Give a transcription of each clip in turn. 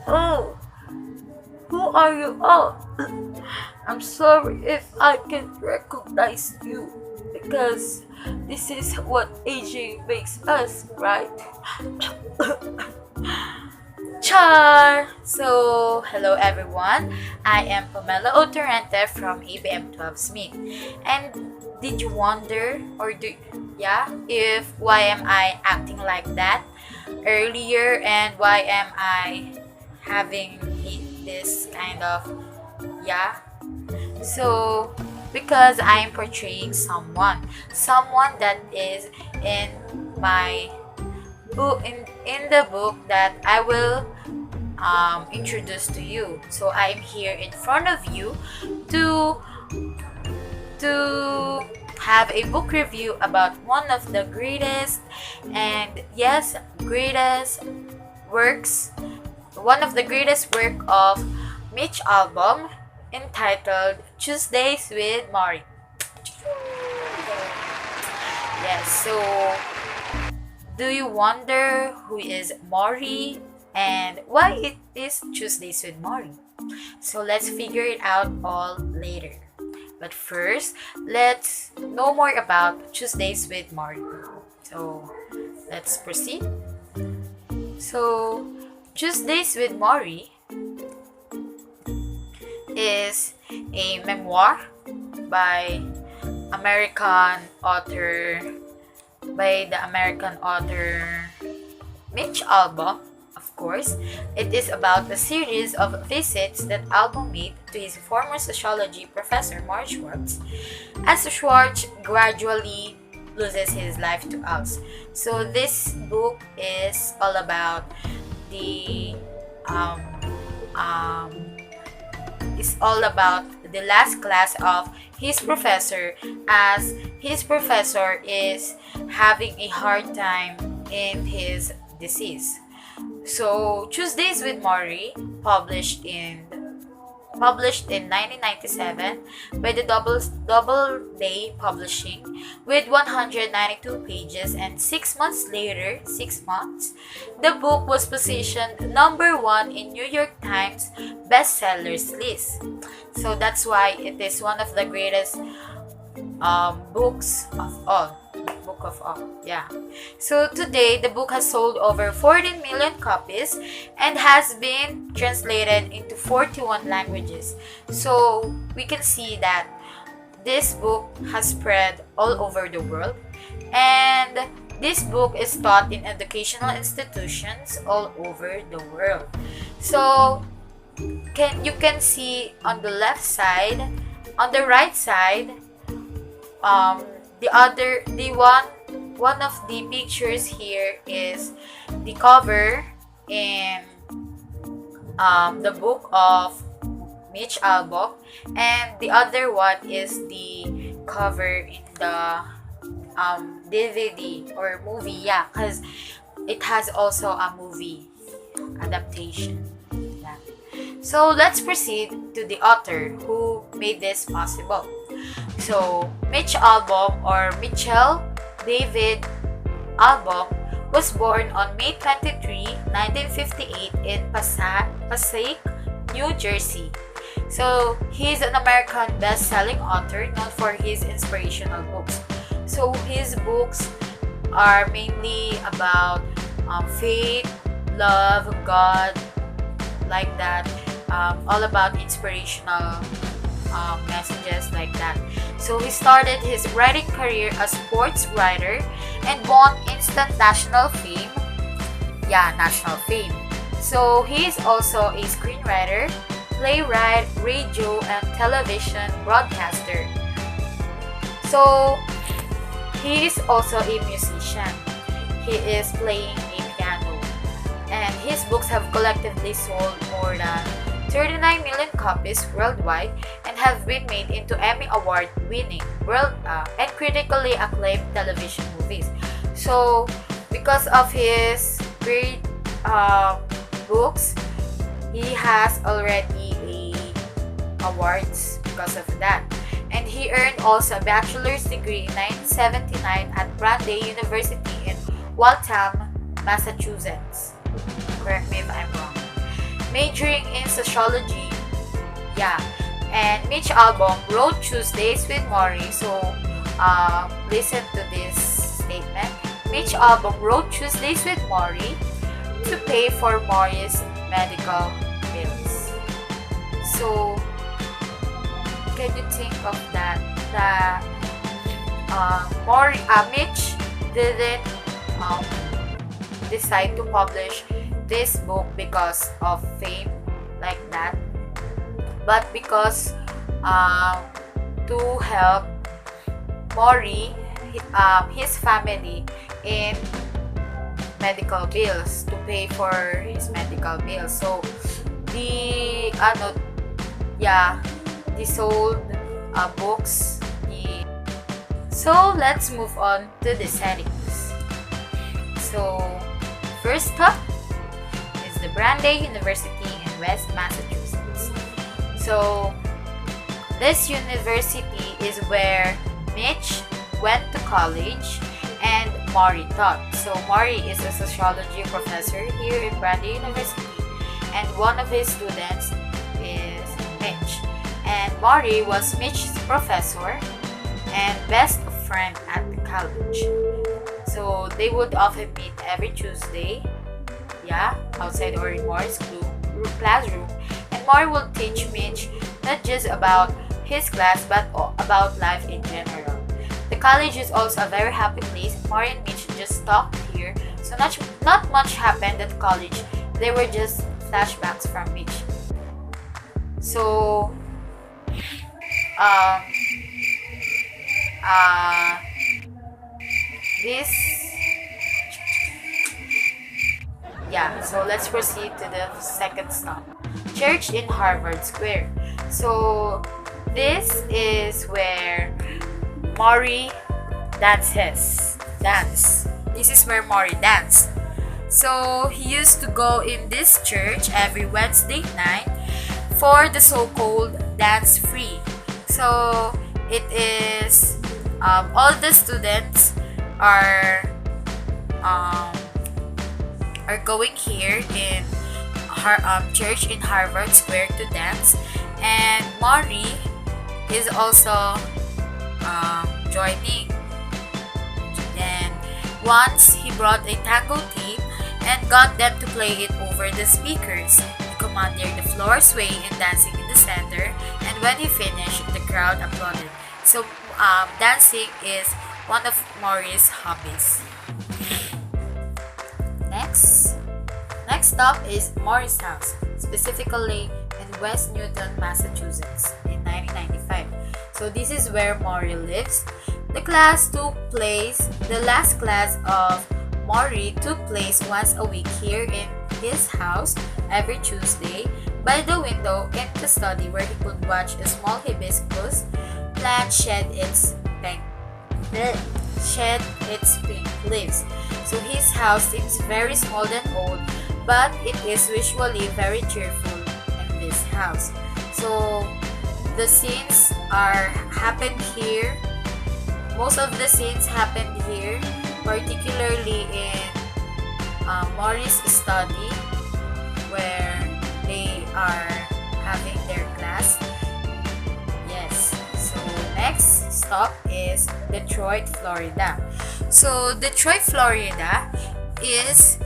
Oh, who are you? Oh, I'm sorry if I can't recognize you because this is what aging makes us, right? Char! So, hello everyone. I am Pamela Otorente from ABM 12 Smith. And did you wonder if why am I acting like that earlier and why am I having this kind of yeah? So, because I'm portraying someone that is in my in the book that I will introduce to you. So I'm here in front of you to have a book review about one of the greatest and yes, greatest works, one of the greatest work of Mitch Albom entitled Tuesdays with Maury. Yes, so do you wonder who is Maury and why it is Tuesdays with Maury? So let's figure it out all later. But first, let's know more about Tuesdays with Maury. So let's proceed. So Tuesdays with Maury is a memoir by the American author Mitch Albom, of course. It is about a series of visits that Albom made to his former sociology professor Mark Schwartz as Schwartz gradually loses his life to Alz. So this book is all about the um, um, the last class of his professor, as his professor is having a hard time in his disease. So Tuesdays with Maury, published in 1997 by the Doubleday Publishing with 192 pages, and 6 months later, the book was positioned number 1 in New York Times bestsellers list. So that's why it is one of the greatest books of all. Book of all, yeah. So today, the book has sold over 14 million copies and has been translated into 41 languages. So we can see that this book has spread all over the world, and this book is taught in educational institutions all over the world. So you can see on the right side, one of the pictures here is the cover in the book of Mitch Albom, and the other one is the cover in the DVD or movie, yeah, because it has also a movie adaptation. Yeah. So let's proceed to the author who made this possible. So Mitch Albom, or Mitchell David Albom, was born on May 23, 1958 in Passaic, New Jersey. So he is an American best-selling author known for his inspirational books. So his books are mainly about faith, love, God, like that, all about inspirational messages like that. So he started his writing career as sports writer and won instant national fame. Yeah, national fame. So he is also a screenwriter, playwright, radio and television broadcaster. So he is also a musician. He is playing a piano, and his books have collectively sold more than 39 million copies worldwide and have been made into Emmy Award-winning and critically acclaimed television movies. So, because of his great books, he has already awards because of that. And he earned also a bachelor's degree in 1979 at Brandeis University in Waltham, Massachusetts. Correct me if I'm wrong. majoring in sociology. Yeah. And Mitch Albom wrote Tuesdays with Maury. So, listen to this statement. Mitch Albom wrote Tuesdays with Maury to pay for Maury's medical bills. So, can you think of that? That Mitch didn't decide to publish this book because of fame like that, but because to help Maury, his family, in medical bills, to pay for his medical bills. So the the sold books. So let's move on to the settings. So first up is the Brandeis University in West Massachusetts. So this university is where Mitch went to college and Maury taught. So Maury is a sociology professor here in Brandeis University, and one of his students is Mitch. And Maury was Mitch's professor and best friend at the college. So they would often meet every Tuesday, outside or in Maury's classroom. And Maury will teach Mitch not just about his class but about life in general. The college is also a very happy place. Maury and Mitch just talked here, so not much happened at college. They were just flashbacks from Mitch. So, so let's proceed to the second stop. Church in Harvard Square. So, this is where Maury dances. This is where Maury danced. So he used to go in this church every Wednesday night for the so-called dance free. So it is all the students are going here in church in Harvard Square to dance, and Maury is also joining. Then once he brought a tango tape and got them to play it over the speakers. He commanded the floor swaying and dancing in the center, and when he finished, the crowd applauded. So dancing is one of Maury's hobbies. Next stop is Maury's house, specifically in West Newton, Massachusetts in 1995. So this is where Maury lives. The last class of Maury took place once a week here in his house every Tuesday. By the window in the study where he could watch a small hibiscus plant shed its pink leaves. So his house seems very small and old, but it is visually very cheerful in this house. So the scenes happened here. Most of the scenes happened here, particularly in Maury's study, where they are having their class. Yes. So next stop is Detroit, Florida. So Detroit, Florida is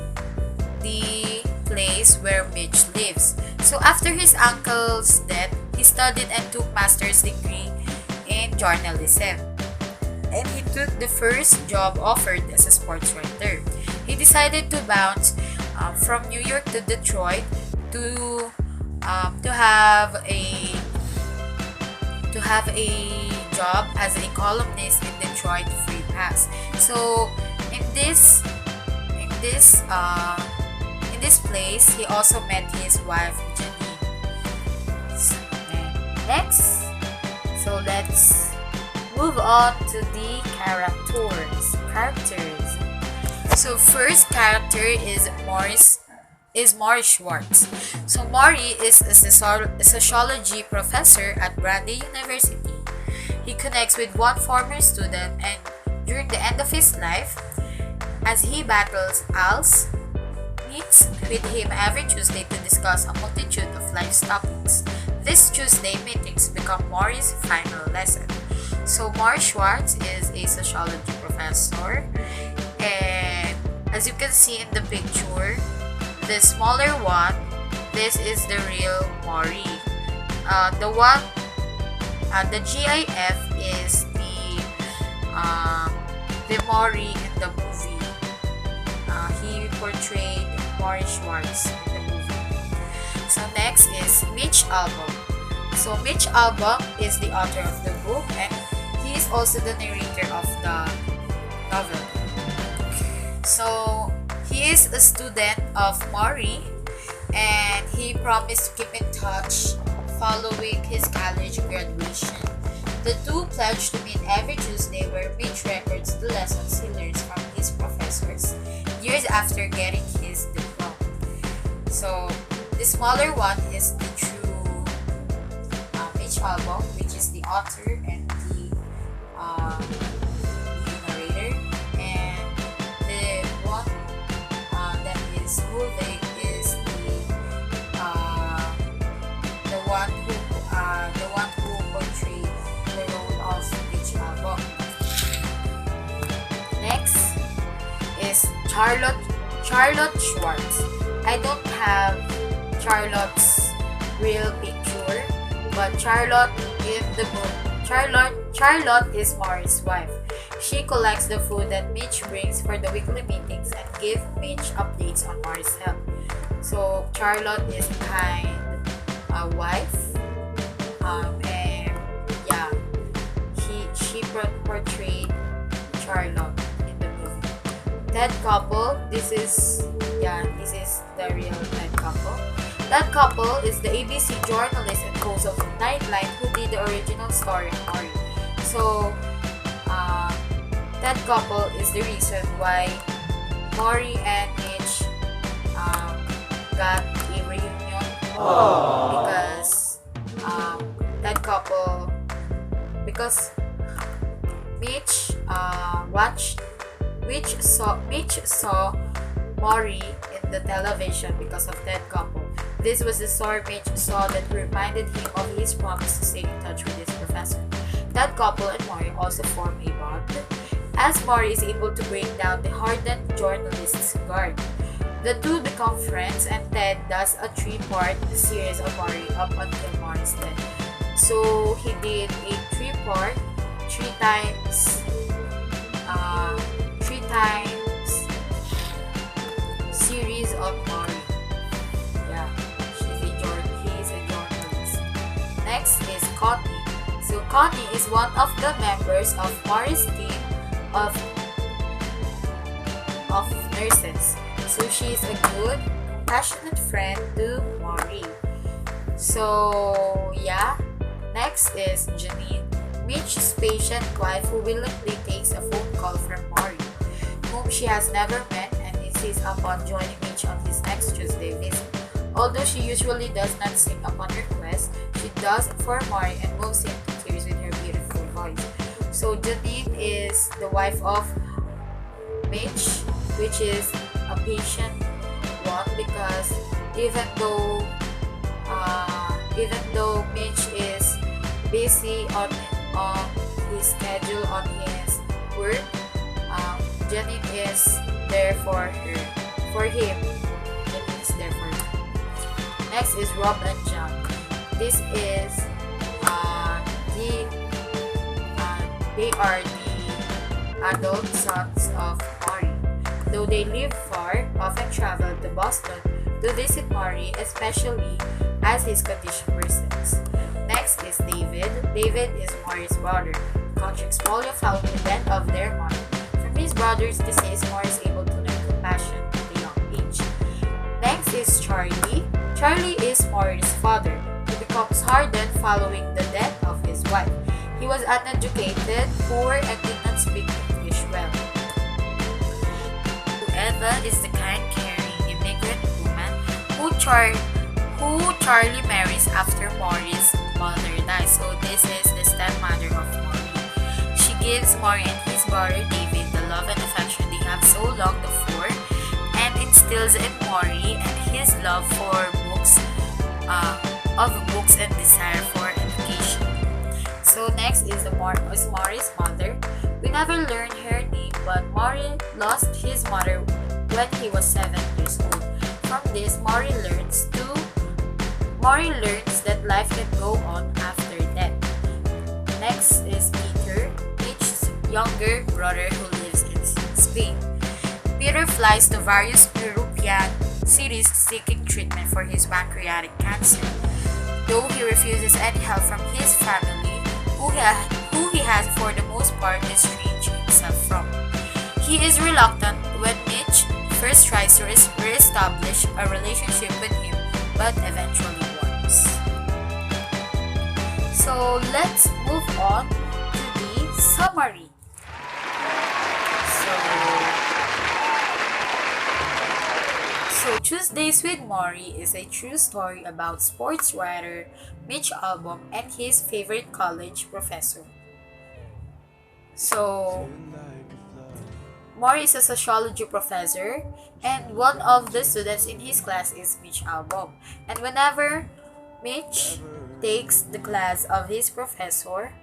the place where Mitch lives. So after his uncle's death, he studied and took master's degree in journalism. And he took the first job offered as a sports writer. He decided to bounce from New York to Detroit to have a job as a columnist in Detroit Free Press. So in this place, he also met his wife Janine. Next, so let's move on to the characters. So first character is Maurice Schwartz. So Maury is a sociology professor at Brandeis University. He connects with one former student, and during the end of his life, as he battles meets with him every Tuesday to discuss a multitude of life topics. These Tuesday meetings become Maury's final lesson. So Maury Schwartz is a sociology professor, and as you can see in the picture, the smaller one, this is the real Maury. The GIF is the Maury in the movie. He portrayed Maury Schwartz in the movie. So next is Mitch Albom. So Mitch Albom is the author of the book, and he is also the narrator of the novel. So he is a student of Maury, and he promised to keep in touch following his college graduation. The two pledged to meet every Tuesday, where Mitch records the lessons he learns from his professors years after getting his diploma. So the smaller one is the true Mitch Albom, which is the author and the narrator, and the one that is moving is the one who portrayed the role of Mitch Albom. Next is Charlotte Schwartz. I don't have Charlotte's real picture, but Charlotte in the book, Charlotte is Maury's wife. She collects the food that Mitch brings for the weekly meetings and gives Mitch updates on Maury's health. So Charlotte is kind wife, and yeah, she portrayed Charlotte in the movie. Ted Koppel, this is the real Ted Koppel. Ted Koppel is the ABC journalist and host of Nightline who did the original story of Maury. So Ted Koppel is the reason why Maury and Mitch got a reunion. Because Ted Koppel, because Mitch saw Maury in the television because of Ted Koppel. This was the story Mitch saw that reminded him of his promise to stay in touch with his professor. Ted Koppel and Maury also form a bond, as Maury is able to break down the hardened journalist's guard. The two become friends, and Ted does a 3-part series of Maury up until Maury's death. So he did a 3-part, 3 times series of Maury. Yeah, he is a journalist. Next is Connie. So Connie is one of the members of Maury's team of nurses. So she is a good, passionate friend to Maury. So yeah, next is Janine, Mitch's patient wife who willingly takes a phone call from Maury, whom she has never met, and insists upon joining Mitch on his next Tuesday visit. Although she usually does not sing upon request, she does for Maury and moves him to tears with her beautiful voice. So Janine is the wife of Mitch, which is a patient one, because even though Mitch is busy on his schedule, on his work, Janine is there for him. Janine is there for him. Next is Rob and John. This is they are the adult sons of Maury. Though they live far, often travel to Boston to visit Maury, especially as his condition worsens. Next is David. David is Maury's brother. The contracts follow following the death of their mother. From his brother's disease, Maury is able to learn compassion at a young age. Next is Charlie. Charlie is Maury's father, who becomes hardened following the death of his wife. He was uneducated, poor, and did not speak English well. Eva is the kind, caring immigrant woman who Charlie marries after Maury's mother dies. So this is the stepmother of Maury. She gives Maury and his brother David the love and affection they have so longed for, and instead instills in Mori and his love for books and desire for education. So next is Mori's mother. We never learned her name, but Mori lost his mother when he was 7 years old. From this, Mori learns that life can go on after death. Next is Peter, Mitch's younger brother who lives in Spain. Peter flies to various European cities seeking treatment for his pancreatic cancer. Though he refuses any help from his family, who he has for the most part estranged himself from. He is reluctant when Mitch first tries to re-establish a relationship with him, but eventually wants. So let's move on to the summary. So Tuesdays with Mori is a true story about sports writer Mitch Albom and his favorite college professor. So Mori is a sociology professor, and one of the students in his class is Mitch Albom. And whenever Mitch takes the class of his professor,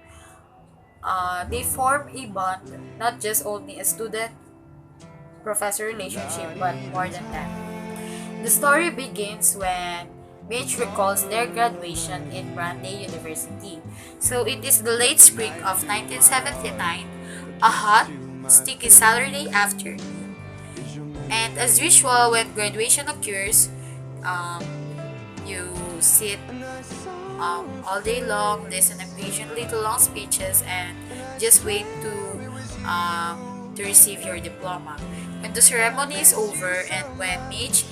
they form a bond, not just only a student-professor relationship, but more than that. The story begins when Mitch recalls their graduation in Brandeis University. So it is the late spring of 1979, a hot, sticky Saturday afternoon. And as usual, when graduation occurs, you sit all day long, listen patiently to long speeches, and just wait to receive your diploma. When the ceremony is over and when Mitch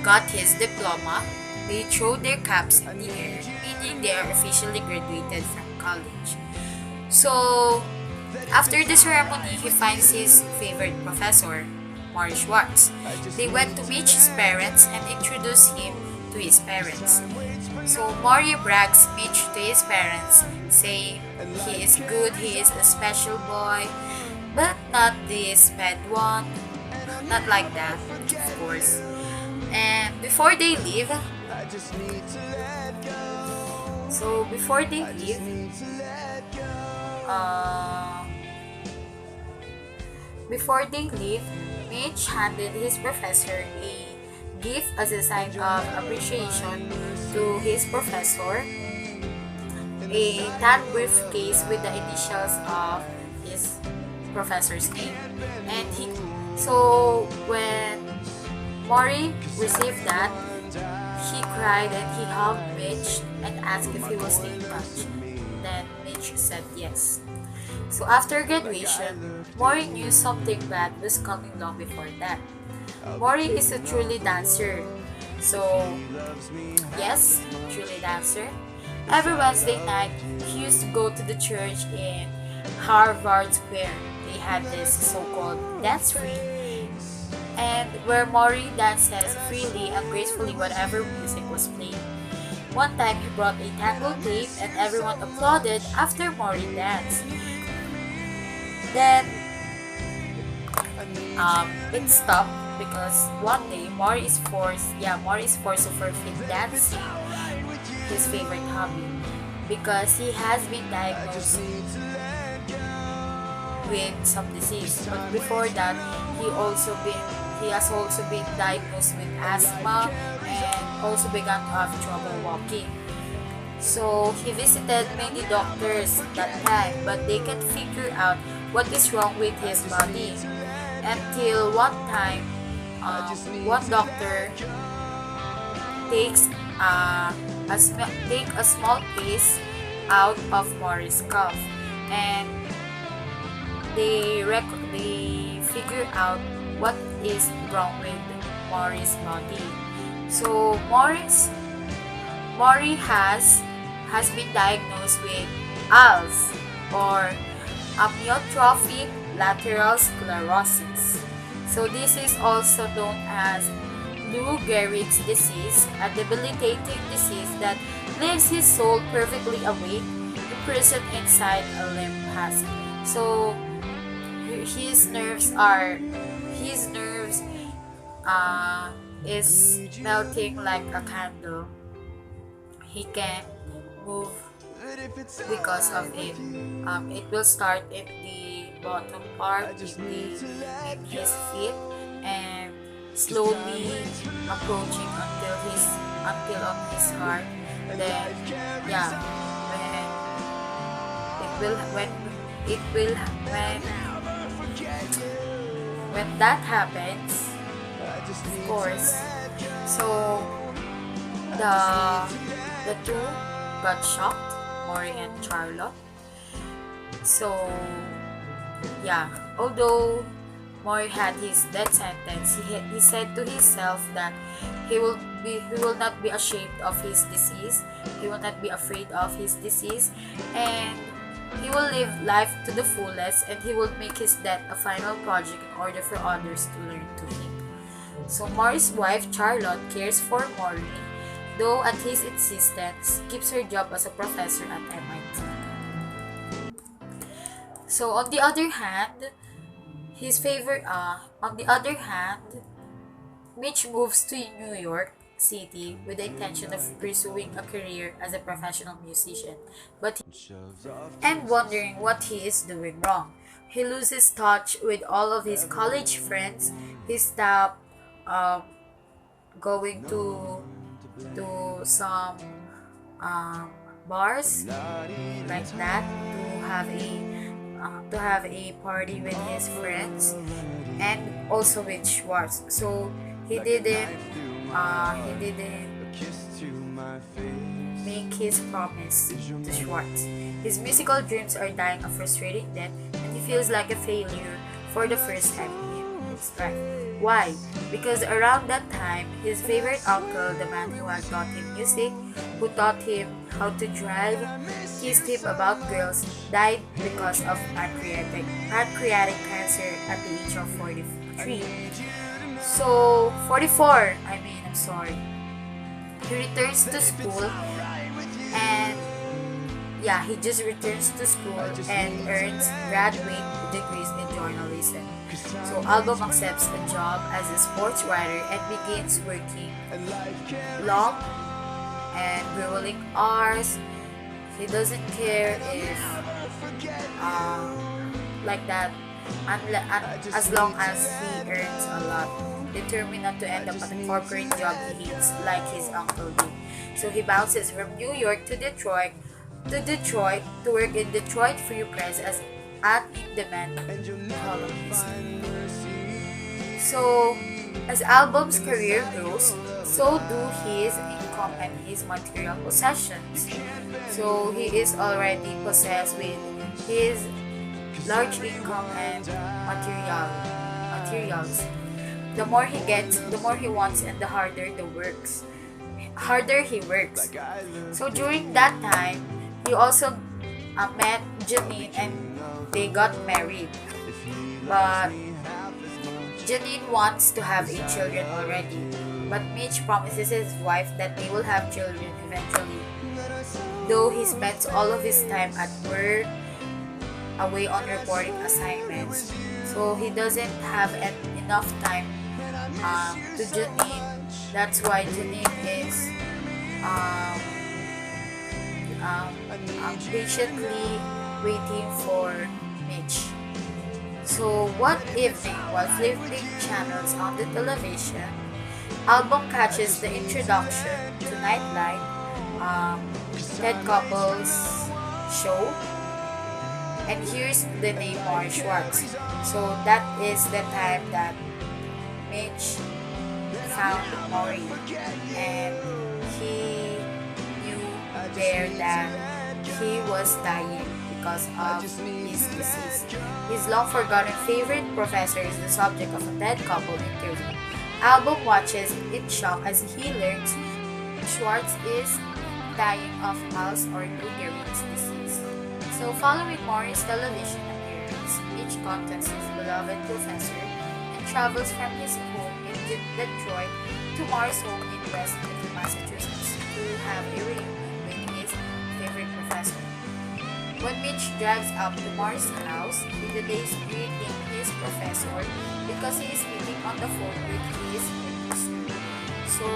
got his diploma, they throw their caps in the air, meaning they are officially graduated from college. So, after the ceremony, he finds his favorite professor, Mori Schwartz. They went to Mitch's parents and introduced him to his parents. So, Mori brags Mitch to his parents, saying he is good, he is a special boy, but not this bad one. Not like that, of course. And before they leave, Mitch handed his professor a gift as a sign of appreciation to his professor, a tan briefcase with the initials of his professor's name. So when Mori received that, he cried and he hugged Mitch and asked if he will stay in touch. Then Mitch said yes. So after graduation, Mori knew something bad was coming long before that. Mori is a truly dancer. So yes, truly dancer. Every Wednesday night, he used to go to the church in Harvard Square. They had this so-called dance free, and where Mori dances freely and gracefully whatever music was played. One time he brought a tango tape and everyone applauded after Mori danced. Then it stopped because one day Mori is forced to forfeit dancing, his favorite hobby, because he has been diagnosed with some disease. But before that, he has also been diagnosed with asthma and also began to have trouble walking. So he visited many doctors that time, but they can't figure out what is wrong with his body. Until one time, one doctor takes a small piece out of Mori's cuff, and they figure out what is wrong with Mori's body. So Mori has been diagnosed with ALS, or amyotrophic lateral sclerosis. So this is also known as Lou Gehrig's disease, a debilitating disease that leaves his soul perfectly awake, imprisoned inside a limp husk. So his nerves uh, is melting like a candle. He can move because of it. It will start in the bottom part, in his feet, and slowly approaching until on his heart. Then, yeah, when it will when that happens, of course. So the the two got shocked, Maury and Charlotte. So yeah, although Maury had his death sentence, he said to himself that he will not be ashamed of his disease. He will not be afraid of his disease, and he will live life to the fullest, and he will make his death a final project in order for others to learn to him. So Maury's wife Charlotte cares for Maury, though at his insistence keeps her job as a professor at MIT. So on the other hand, Mitch moves to New York City with the intention of pursuing a career as a professional musician, and wondering what he is doing wrong. He loses touch with all of his college friends. He stops um, going to some bars like that to have a party with his friends, and also with Schwartz. So he didn't make his promise to Schwartz. His musical dreams are dying a frustrating death, and he feels like a failure for the first time in his life. Why? Because around that time, his favorite uncle, the man who had taught him music, who taught him how to drive, teased him about girls, died because of pancreatic cancer at the age of 43. So, 44, I'm sorry. He returns to school, and yeah, he just returns to school and earns graduate degrees in journalism. So Album accepts a job as a sports writer and begins working long and grueling hours. He doesn't care if like that, as long as he earns a lot. Determined not to end up at a corporate job he hates like his uncle did. So he bounces from New York to Detroit to work in Detroit Free Press as an in-demand columnist. So, as Album's career grows, so do his income and his material possessions. So, he is already possessed with his large income and materials. The more he gets, the more he wants, and the harder he works. So during that time, he also met Janine, and they got married. But Janine wants to have 8 children already. But Mitch promises his wife that they will have children eventually. Though he spends all of his time at work, away on reporting assignments. So he doesn't have enough time to Janine. That's why Janine is patiently waiting for Mitch. So one evening, while flipping channels on the television, Album catches the introduction to Nightline, Ted Koppel's show, and hears the name Maury Schwartz. So that is the time that Mitch found Maury, and he knew there that he was dying because of his disease. His long-forgotten favorite professor is the subject of a Ted Koppel interview. Album watches in shock as he learns Schwartz is dying of Hals or Lou Gehrig's disease. So following Maury's television appearance, Mitch contacts his beloved professor and travels from his home in Detroit to Maury's home in Westminster, Massachusetts to have a reunion with his favorite professor. When Mitch drives up to Maury's house, he delays greeting his professor because he is speaking on the phone with his producer. So,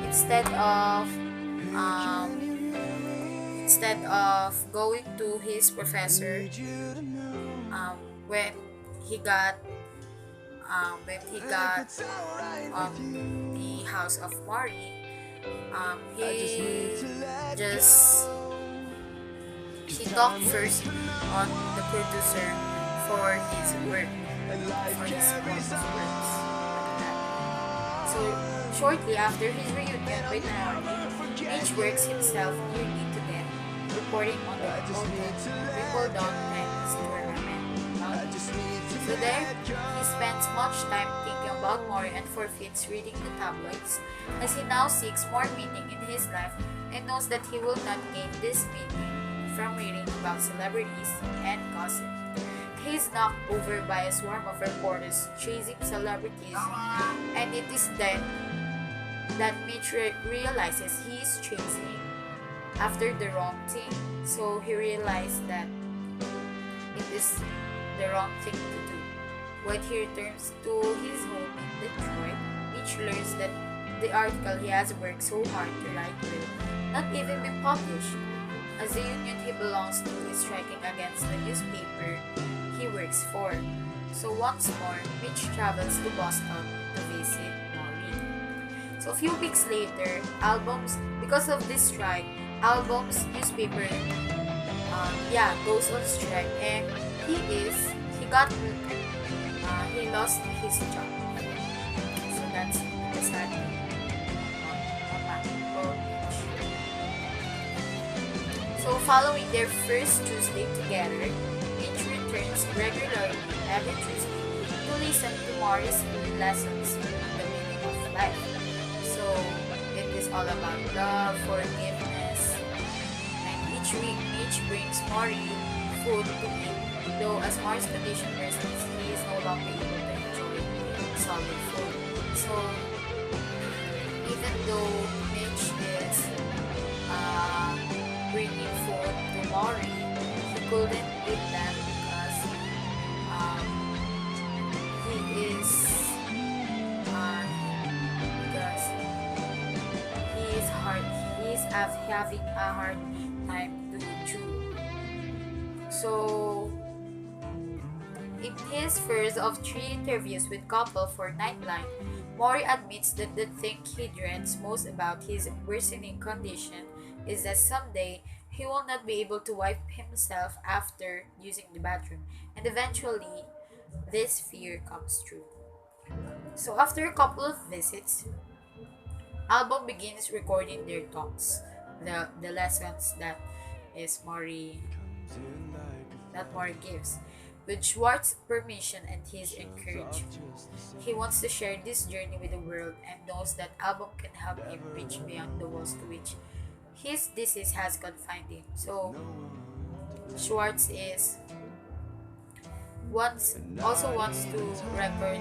instead of um, instead of going to his professor, um, when he got the house of Maury, he just he talked first on the producer for his work, for his course of works. So shortly after his reunion with Maury, Mitch works himself nearly to death, reporting on the Wimbledon tennis tournament. So there, he spends much time thinking about Maury and forfeits reading the tabloids, as he now seeks more meaning in his life and knows that he will not gain this meaning from reading about celebrities and gossip. He is knocked over by a swarm of reporters chasing celebrities, and it is then that Mitch realizes he is chasing after the wrong thing. So he realized that it is the wrong thing to do. When he returns to his home in Detroit, Mitch learns that the article he has worked so hard to write will not even be published, as the union he belongs to is striking against the newspaper he works for. So once more, Mitch travels to Boston to visit Maury. So a few weeks later, because of this strike, newspaper, goes on strike, and he lost his job. So that's the sad thing for Mitch. So following their first Tuesday together, Mitch returns regularly every Tuesday to listen to Maury's lessons on the meaning of life. So it is all about love, forgiveness, and each week Mitch brings Maury food to eat, though as Maury's condition worsens, he is no longer able to enjoy solid food. So even though Mitch is bringing food to Maury, he couldn't eat them because he is having a hard time to chew. So in his first of 3 interviews with Couple for Nightline, Maury admits that the thing he dreads most about his worsening condition is that someday he will not be able to wipe himself after using the bathroom, and eventually this fear comes true. So after a couple of visits, Album begins recording their talks, the lessons is Maury that Maury gives. With Schwartz's permission and his encouragement, he wants to share this journey with the world and knows that Album can help him reach beyond the walls to which his disease has confined him. So Schwartz also wants to record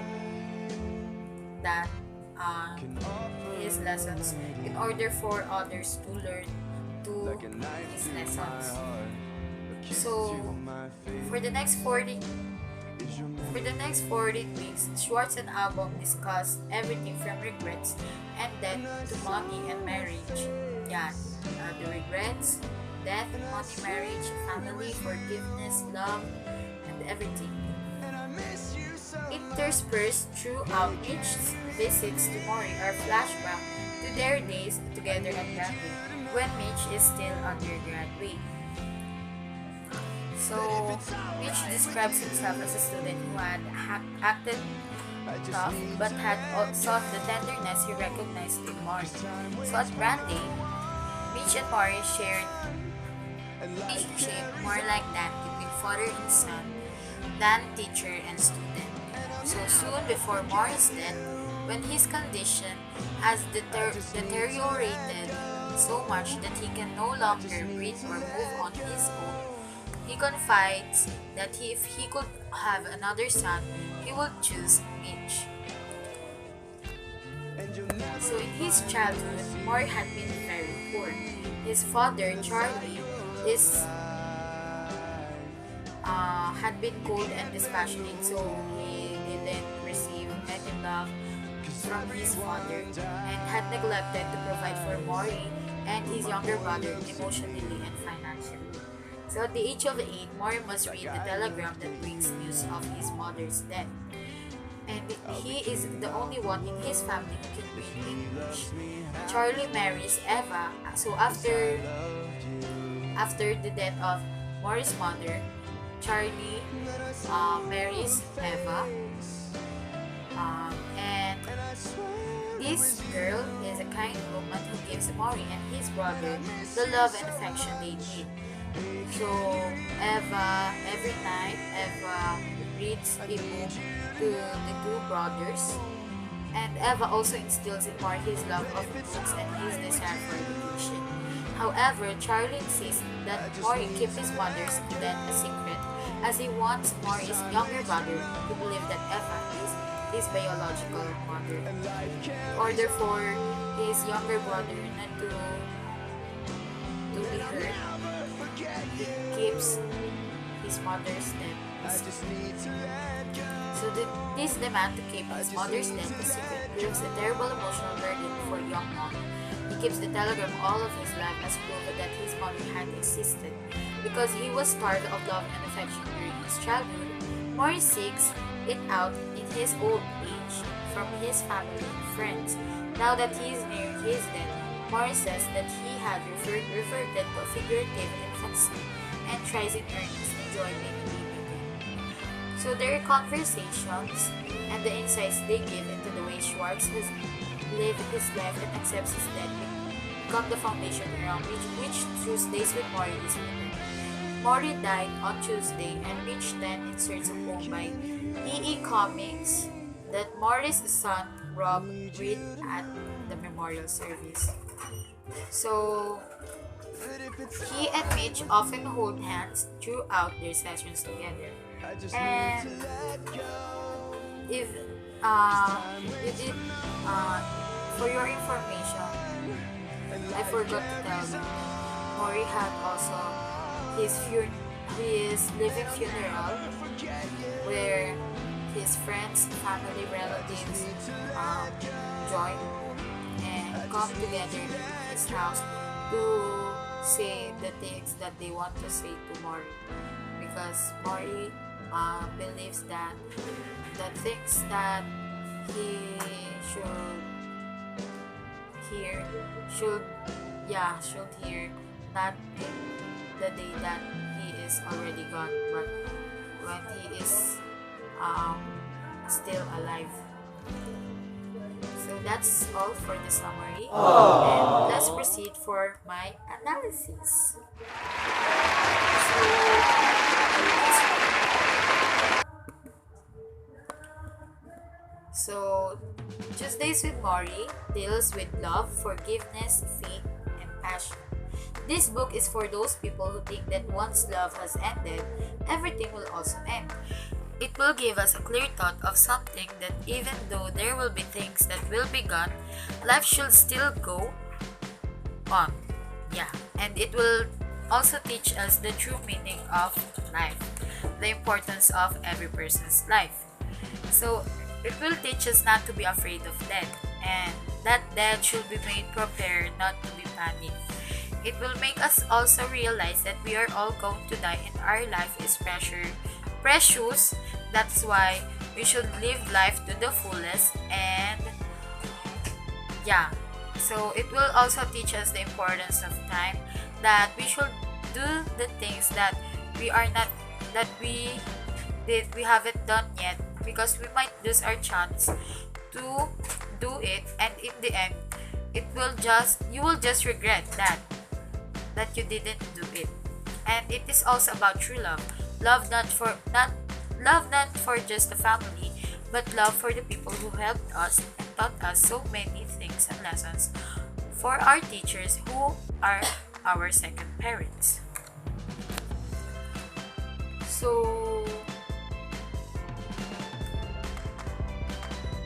that his lessons in order for others to learn to his lessons. So for the next 14 weeks, Schwartz and Album discuss everything from regrets and death to money and marriage. The regrets, death, money, marriage, family, forgiveness, love, and everything. Interspersed throughout Mitch's visits to Maury are flashbacks to their days together at Brandy, when Mitch is still undergraduate. So, Mitch describes himself as a student who had acted tough but had sought the tenderness he recognized in Maury. So at Brandy, Mitch and Maury shared a relationship more like that between father and son than teacher and student. So soon before Maury's death, when his condition has deteriorated so much that he can no longer breathe or move on his own, he confides that if he could have another son, he would choose Mitch. So in his childhood, Maury had been very poor. His father, Charlie, this had been cold and dispassionate, so he didn't receive any love from his father and had neglected to provide for Mori and his younger brother emotionally and financially. So at the age of 8, Mori must read the telegram that brings news of his mother's death. And he is the only one in his family who can read English. Charlie marries Eva. So after the death of Mori's mother, Charlie marries Eva. And this girl is a kind woman who gives Mori and his brother the love and affection they need. So every night, Eva reads a book to the two brothers, and Eva also instills in Mori his love of books and his desire for education. However, Charlie insists that Mori keep his mother's death a secret, as he wants Mori's younger brother to believe that Eva is his biological mother. In order for his younger brother not to be hurt, he keeps his mother's death a secret. So this demand to keep his mother's death a secret proves a terrible emotional burden for young Mori. He keeps the telegram all of his life as proof that his mother had existed. Because he was starved of love and affection during his childhood, Mori seeks it out in his old age from his family and friends. Now that he is near his death, Mori says that he had reverted to a figurative infancy and tries in earnest to join in baby again. So their conversations and the insights they give into the way Schwartz has lived his life and accepts his death become the foundation around which Tuesdays with Mori is written. Mori died on Tuesday, and Mitch then inserts a poem by E.E. Cummings that Mori's son Rob read at the memorial service. So he and Mitch often hold hands throughout their sessions together. And if you did, for your information, I forgot to tell you, Mori had also his living funeral where his friends, family, relatives join and come together in his house to say the things that they want to say to Mori, because Mori believes that the things that he should hear should hear not in the day that he is already gone, but when he is still alive. So that's all for the summary. And let's proceed for my analysis. So Tuesdays with Mori deals with love, forgiveness, faith, and passion. This book is for those people who think that once love has ended, everything will also end. It will give us a clear thought of something that even though there will be things that will be gone, life should still go on. Yeah, and it will also teach us the true meaning of life, the importance of every person's life. So it will teach us not to be afraid of death, and that death should be made prepared, not to be panicked. It will make us also realize that we are all going to die and our life is precious. That's why we should live life to the fullest. And yeah, so it will also teach us the importance of time, that we should do the things that we haven't done yet, because we might lose our chance to do it, and in the end you will just regret that you didn't do it. And it is also about true love not for just the family, but love for the people who helped us and taught us so many things and lessons, for our teachers who are our second parents. So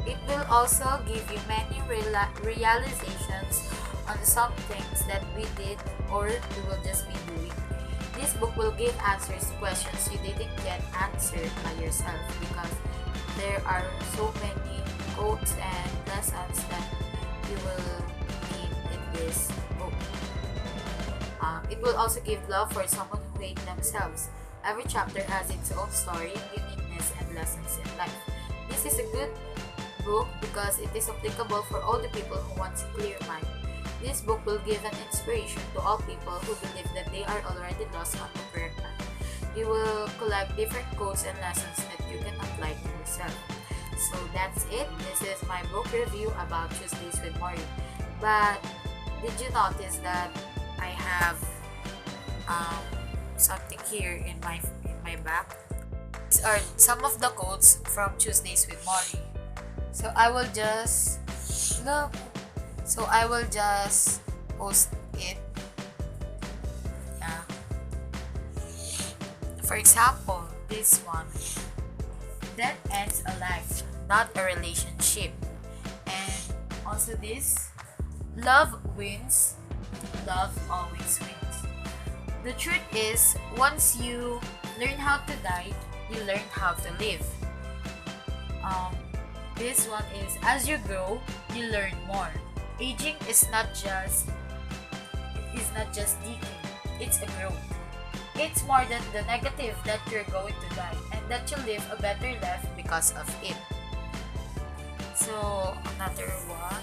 it will also give you many realizations on some things that we did or we will just be doing. This book will give answers to questions you didn't get answered by yourself, because there are so many quotes and lessons that you will need in this book. It will also give love for someone who hates themselves. Every chapter has its own story, uniqueness, and lessons in life. This is a good book because it is applicable for all the people who want a clear mind. This book will give an inspiration to all people who believe that they are already lost on the correct path. You will collect different quotes and lessons that you can apply to yourself. So that's it. This is my book review about Tuesdays with Morrie. But did you notice that I have something here in my back? These are some of the quotes from Tuesdays with Morrie. So I will just look. So I will just post it. Yeah. For example, this one. That ends a life, not a relationship. And also this. Love wins. Love always wins. The truth is, once you learn how to die, you learn how to live. This one is, as you grow, you learn more. Aging is not just decay, it's a growth. It's more than the negative that you're going to die and that you live a better life because of it. So another one.